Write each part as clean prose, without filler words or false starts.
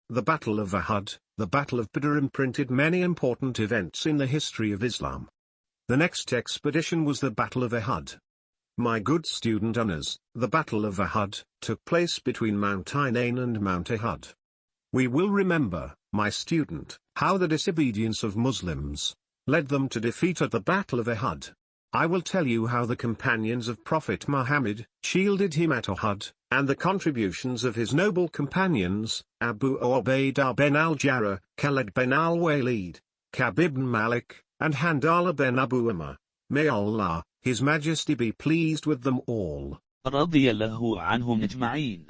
The Battle of Uhud, the Battle of Badr imprinted many important events in the history of Islam. The next expedition was the Battle of Uhud. My good student Anas, the Battle of Uhud took place between Mount Inain and Mount Uhud. We will remember, my student, how the disobedience of Muslims led them to defeat at the Battle of Uhud. I will tell you how the companions of Prophet Muhammad shielded him at Uhud, and the contributions of his noble companions, Abu Ubaidah bin al-Jarrah, Khalid bin al-Walid, Ka'b ibn Malik, and Handala bin Abu Umar. May Allah, His Majesty be pleased with them all. رضي الله عنهم أجمعين.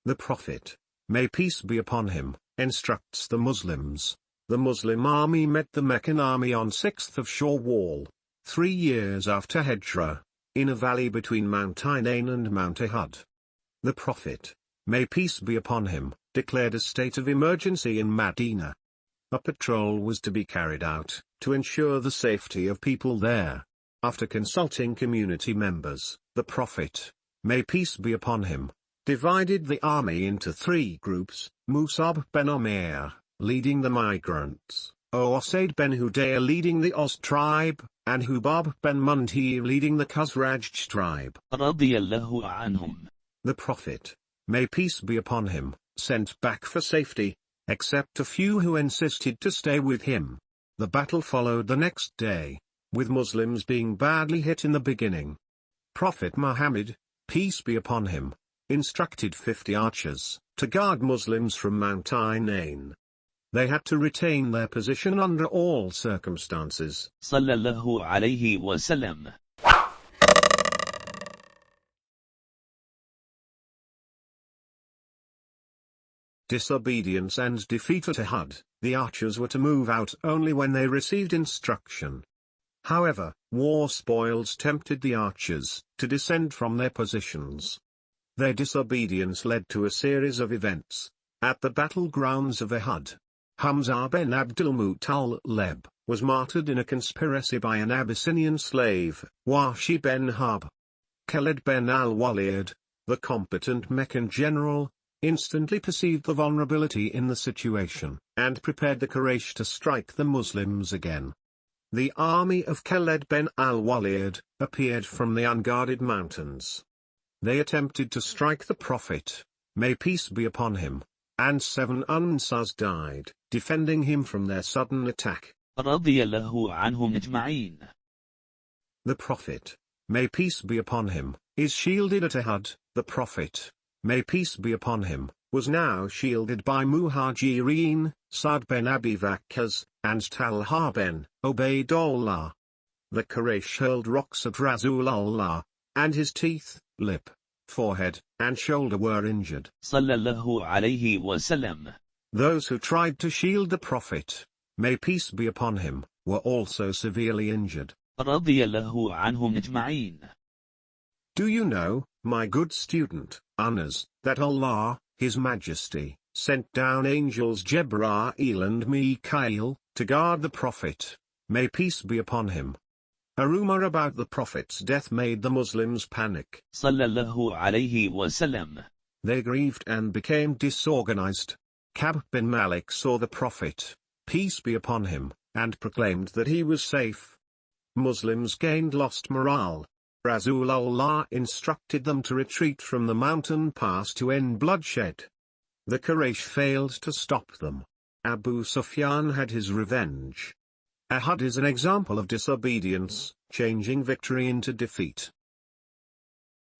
The Prophet, may peace be upon him, instructs the Muslims. The Muslim army met the Meccan army on 6th of Shawwal, 3 years after Hijrah, in a valley between Mount Inain and Mount Uhud. The Prophet, may peace be upon him, declared a state of emergency in Medina. A patrol was to be carried out, to ensure the safety of people there. After consulting community members, the Prophet, may peace be upon him, divided the army into 3 groups, Musab ben Umair, leading the migrants, Usaid ben Hudayr leading the Aus tribe, and Hubab ben Mundhir leading the Khazraj tribe. رضي الله عنهم. The Prophet, may peace be upon him, sent back for safety, except a few who insisted to stay with him. The battle followed the next day, with Muslims being badly hit in the beginning. Prophet Muhammad, peace be upon him, instructed 50 archers to guard Muslims from Mount Inain. They had to retain their position under all circumstances. صلى الله عليه وسلم. Disobedience and defeat at Uhud. The archers were to move out only when they received instruction. However, war spoils tempted the archers to descend from their positions. Their disobedience led to a series of events. At the battlegrounds of Uhud, Hamza bin Abdul Muttalib was martyred in a conspiracy by an Abyssinian slave, Washi bin Harb. Khalid bin al-Walid, the competent Meccan general, instantly perceived the vulnerability in the situation, and prepared the Quraysh to strike the Muslims again. The army of Khalid bin al-Walid appeared from the unguarded mountains. They attempted to strike the Prophet, may peace be upon him, and 7 Ansars died, defending him from their sudden attack. رضي الله عنهم أجمعين. The Prophet, may peace be upon him, is shielded at Uhud. The Prophet, may peace be upon him, was now shielded by Muhajirin, Saad bin Abi Waqqas, and Talha bin Ubaydullah. The Quraysh hurled rocks at Rasulullah, and his teeth, lip, forehead, and shoulder were injured. صلى الله عليه وسلم. Those who tried to shield the Prophet, may peace be upon him, were also severely injured. رضي الله عنهم أجمعين. Do you know, my good student, Anas, that Allah, His Majesty, sent down angels Jibreel and Mikael, to guard the Prophet, may peace be upon him? A rumor about the Prophet's death made the Muslims panic. صلى الله عليه وسلم. They grieved and became disorganized. Ka'b bin Malik saw the Prophet, peace be upon him, and proclaimed that he was safe. Muslims gained lost morale. Rasulullah instructed them to retreat from the mountain pass to end bloodshed. The Quraysh failed to stop them. Abu Sufyan had his revenge. Uhud is an example of disobedience, changing victory into defeat.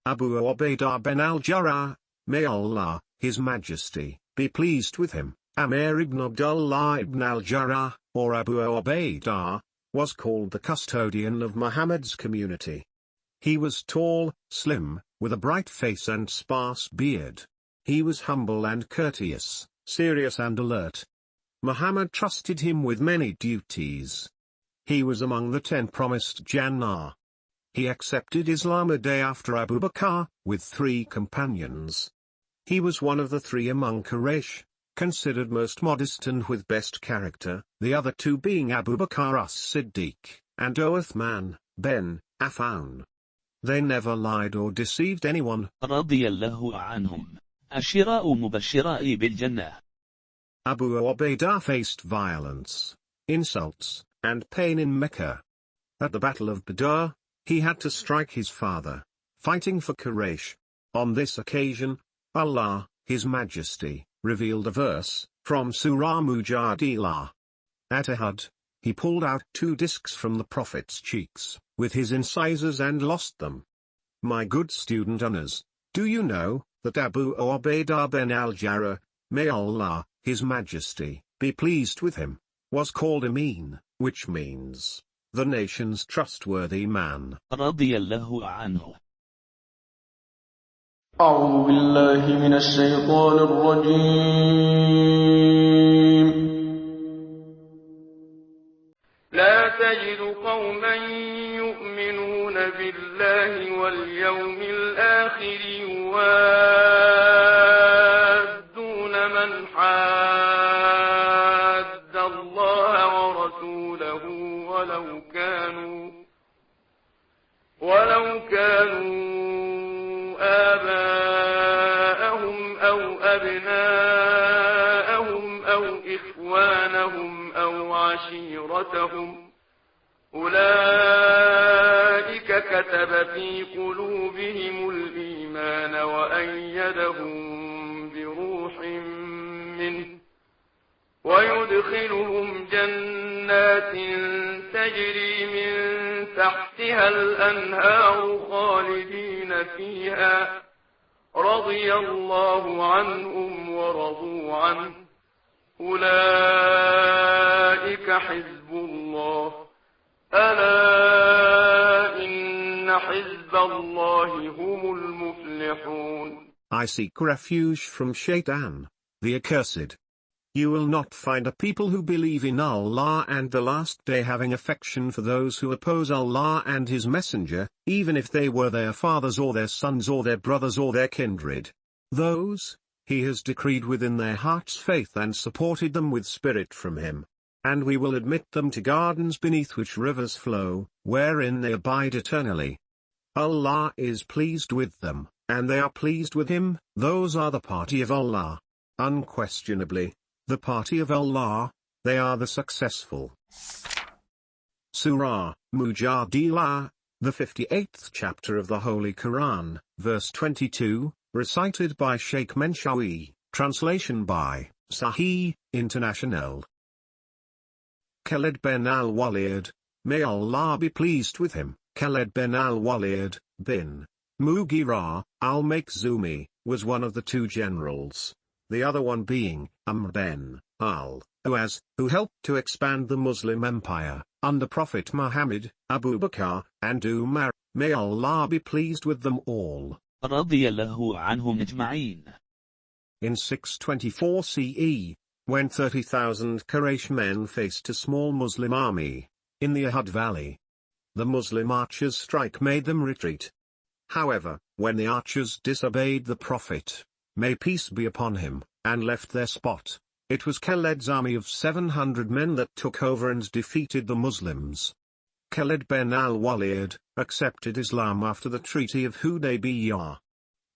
Abu Ubaidah bin al-Jarrah, may Allah, His Majesty, be pleased with him, Amir ibn Abdullah ibn al-Jarrah, or Abu Ubaidah, was called the custodian of Muhammad's community. He was tall, slim, with a bright face and sparse beard. He was humble and courteous, serious and alert. Muhammad trusted him with many duties. He was among the 10 promised Jannah. He accepted Islam a day after Abu Bakr, with 3 companions. He was one of the 3 among Quraysh considered most modest and with best character, the other two being Abu Bakr as-Siddiq, and Uthman bin Affan. They never lied or deceived anyone. رضي الله عنهم. الشراء مبشراء بالجنة. Abu Ubaidah faced violence, insults, and pain in Mecca. At the Battle of Badr, he had to strike his father, fighting for Quraysh. On this occasion, Allah, His Majesty, revealed a verse from Surah Mujadilah. At Uhud, he pulled out 2 discs from the Prophet's cheeks with his incisors and lost them. My good student Anas, do you know that Abu Ubaidah bin al-Jarrah, may Allah, His Majesty, be pleased with him, was called Amin, which means the nation's trustworthy man. رضي الله عنه. أعوذ بالله من الشيطان الرجيم. لا تجد قوما يؤمنون بالله واليوم الآخر يوادون من حاد الله ورسوله ولو كانوا آباءهم أو أبناءهم أو إخوانهم أو عشيرتهم أولئك كتب في قلوبهم الإيمان وأيدهم بروح منه ويدخلهم جنات تجري من تحتها الأنهار خالدين فيها رضي الله عنهم ورضوا عنه أولئك حزب الله ألا إن حزب الله هم المفلحون. I seek refuge from Shaitan, the accursed. You will not find a people who believe in Allah and the last day having affection for those who oppose Allah and His Messenger, even if they were their fathers or their sons or their brothers or their kindred. Those, He has decreed within their hearts faith and supported them with spirit from Him. And we will admit them to gardens beneath which rivers flow, wherein they abide eternally. Allah is pleased with them, and they are pleased with Him. Those are the party of Allah. Unquestionably, the party of Allah, they are the successful. Surah Mujadilah, the 58th chapter of the Holy Quran, verse 22, recited by Sheikh Menshawi, translation by Sahih International. Khalid bin al-Walid, may Allah be pleased with him, Khalid bin al-Walid, bin Mughirah, al-Makhzumi, was one of the 2 generals. The other one being Amr bin al-Uaz, who helped to expand the Muslim empire, under Prophet Muhammad, Abu Bakr, and Umar, may Allah be pleased with them all. رضي الله عنهم أجمعين. In 624 CE, when 30,000 Quraysh men faced a small Muslim army, in the Uhud valley, the Muslim archers' strike made them retreat. However, when the archers disobeyed the Prophet, may peace be upon him, and left their spot, it was Khalid's army of 700 men that took over and defeated the Muslims. Khalid bin al-Walid accepted Islam after the Treaty of Hudaybiyah.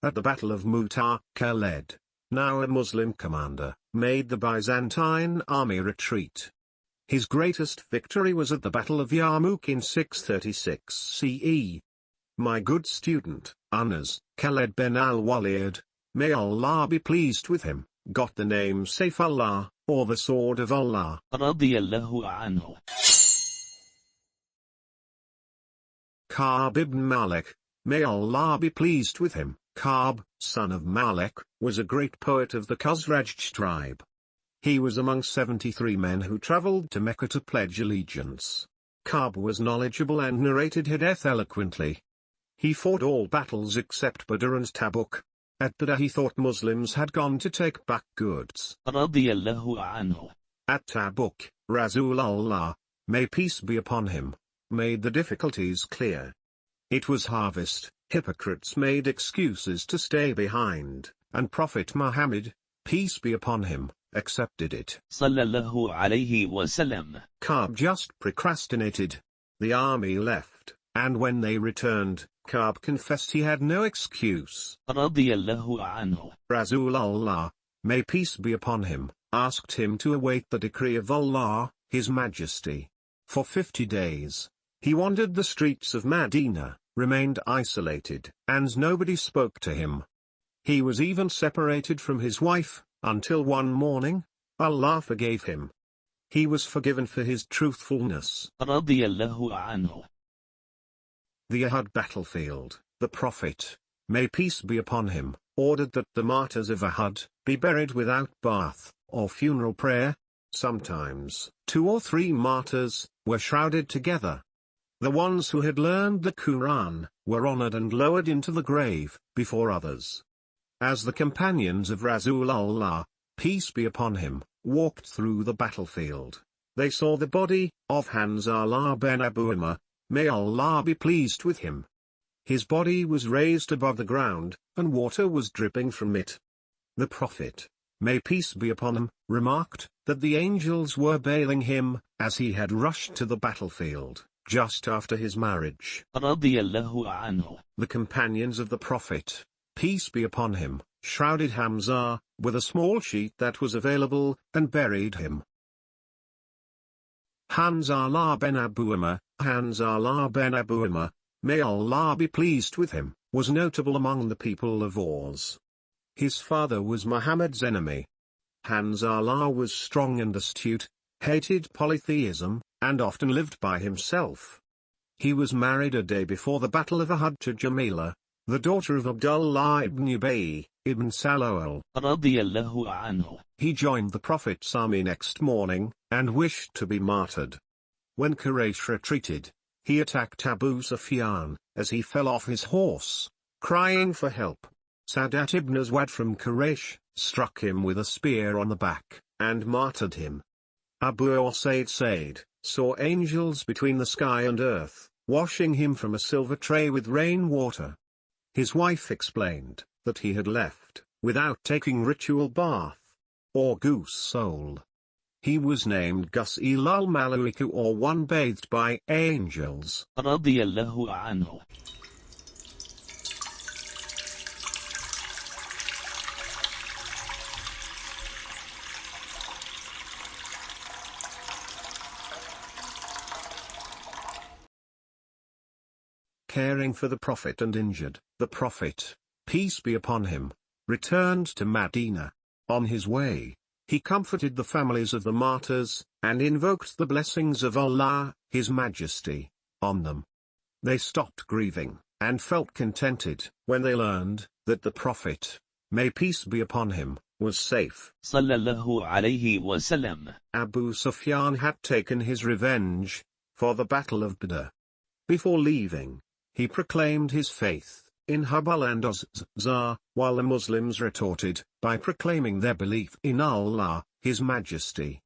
At the Battle of Mu'tah, Khalid, now a Muslim commander, made the Byzantine army retreat. His greatest victory was at the Battle of Yarmouk in 636 CE. My good student, Anas, Khalid bin al-Walid, may Allah be pleased with him, got the name Sayfullah, or the Sword of Allah. رضي الله عنه. Ka'b ibn Malik, may Allah be pleased with him, Ka'b, son of Malik, was a great poet of the Khazraj tribe. He was among 73 men who traveled to Mecca to pledge allegiance. Ka'b was knowledgeable and narrated hadith eloquently. He fought all battles except Badr and Tabuk. At Badr he thought Muslims had gone to take back goods. رضي الله عنه. At Tabuk, Rasulullah, may peace be upon him, made the difficulties clear. It was harvest, hypocrites made excuses to stay behind, and Prophet Muhammad, peace be upon him, accepted it. صلى الله عليه وسلم. Ka'b just procrastinated. The army left, and when they returned, Ka'b confessed he had no excuse. رضي الله عنه. Rasulullah, may peace be upon him, asked him to await the decree of Allah, His Majesty. For 50 days, he wandered the streets of Medina, remained isolated, and nobody spoke to him. He was even separated from his wife, until one morning, Allah forgave him. He was forgiven for his truthfulness. رضي الله عنه. The Uhud battlefield, the Prophet, may peace be upon him, ordered that the martyrs of Uhud be buried without bath or funeral prayer. Sometimes 2 or 3 martyrs were shrouded together. The ones who had learned the Quran were honored and lowered into the grave before others. As the companions of Rasulullah, peace be upon him, walked through the battlefield, they saw the body of Hanzalah ben Abu Umar, may Allah be pleased with him. His body was raised above the ground, and water was dripping from it. The Prophet, may peace be upon him, remarked that the angels were bailing him, as he had rushed to the battlefield, just after his marriage. رضي الله عنه. The companions of the Prophet, peace be upon him, shrouded Hamza with a small sheet that was available, and buried him. Hanzalah ben Abu Umar, Hanzalah ben Abu Umar, may Allah be pleased with him, was notable among the people of Aus. His father was Muhammad's enemy. Hanzalah was strong and astute, hated polytheism, and often lived by himself. He was married a day before the Battle of Uhud to Jamila, the daughter of Abdullah ibn Ubay ibn Salul. رضي الله عنه. He joined the Prophet's army next morning, and wished to be martyred. When Quraysh retreated, he attacked Abu Sufyan, as he fell off his horse, crying for help. Saad ibn Aswad from Quraysh struck him with a spear on the back, and martyred him. Abu Said saw angels between the sky and earth, washing him from a silver tray with rain water. His wife explained that he had left, without taking ritual bath, or ghusl. He was named Ghusl al-Malaika, or one bathed by angels. رضي الله عنه. Caring for the Prophet and injured, the Prophet, peace be upon him, returned to Medina. On his way, he comforted the families of the martyrs, and invoked the blessings of Allah, His Majesty, on them. They stopped grieving, and felt contented when they learned that the Prophet, may peace be upon him, was safe. صلى الله عليه وسلم. Abu Sufyan had taken his revenge for the Battle of Badr. Before leaving, he proclaimed his faith in Hubal and Uzza, while the Muslims retorted by proclaiming their belief in Allah, His Majesty.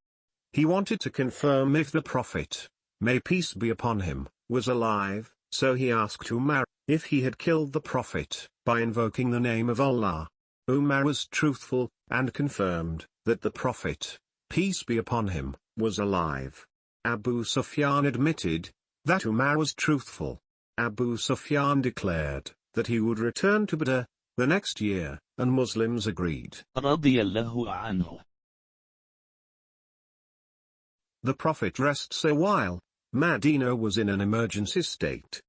He wanted to confirm if the Prophet, may peace be upon him, was alive, so he asked Umar if he had killed the Prophet by invoking the name of Allah. Umar was truthful, and confirmed that the Prophet, peace be upon him, was alive. Abu Sufyan admitted that Umar was truthful. Abu Sufyan declared that he would return to Badr the next year, and Muslims agreed. رضي الله عنه. The Prophet rests a while. Medina was in an emergency state.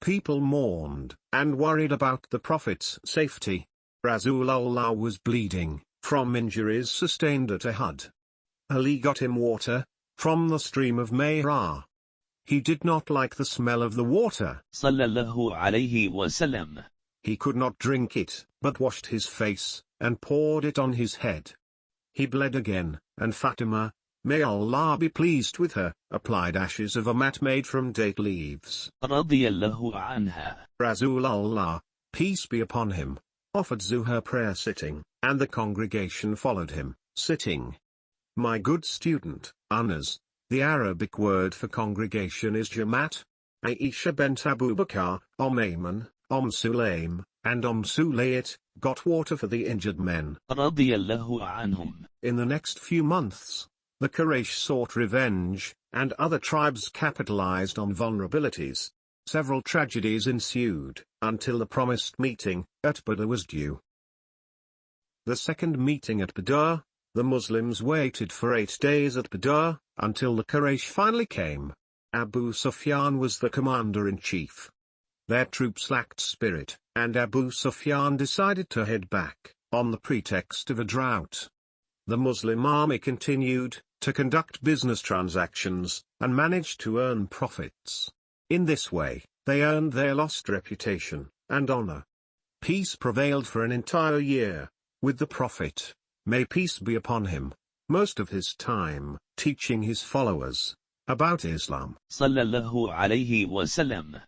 People mourned and worried about the Prophet's safety. Rasulullah was bleeding from injuries sustained at Uhud. Ali got him water from the stream of Seerah. He did not like the smell of the water. صلى الله عليه وسلم. He could not drink it, but washed his face, and poured it on his head. He bled again, and Fatima, may Allah be pleased with her, applied ashes of a mat made from date leaves. رضي الله عنها. Rasulullah, peace be upon him, offered Zuhr prayer sitting, and the congregation followed him, sitting. My good student, Anas, the Arabic word for congregation is Jamaat. Aisha bent Abu Bakr, Ayman, Sulaim, and Sulayt, got water for the injured men. رضي الله عنهم. In the next few months, the Quraysh sought revenge, and other tribes capitalized on vulnerabilities. Several tragedies ensued, until the promised meeting at Badr was due. The second meeting at Badr, the Muslims waited for 8 days at Badr, until the Quraysh finally came. Abu Sufyan was the commander-in-chief. Their troops lacked spirit, and Abu Sufyan decided to head back, on the pretext of a drought. The Muslim army continued to conduct business transactions, and managed to earn profits. In this way, they earned their lost reputation and honor. Peace prevailed for an entire year, with the Prophet, may peace be upon him, most of his time teaching his followers about Islam. صلى الله عليه وسلم.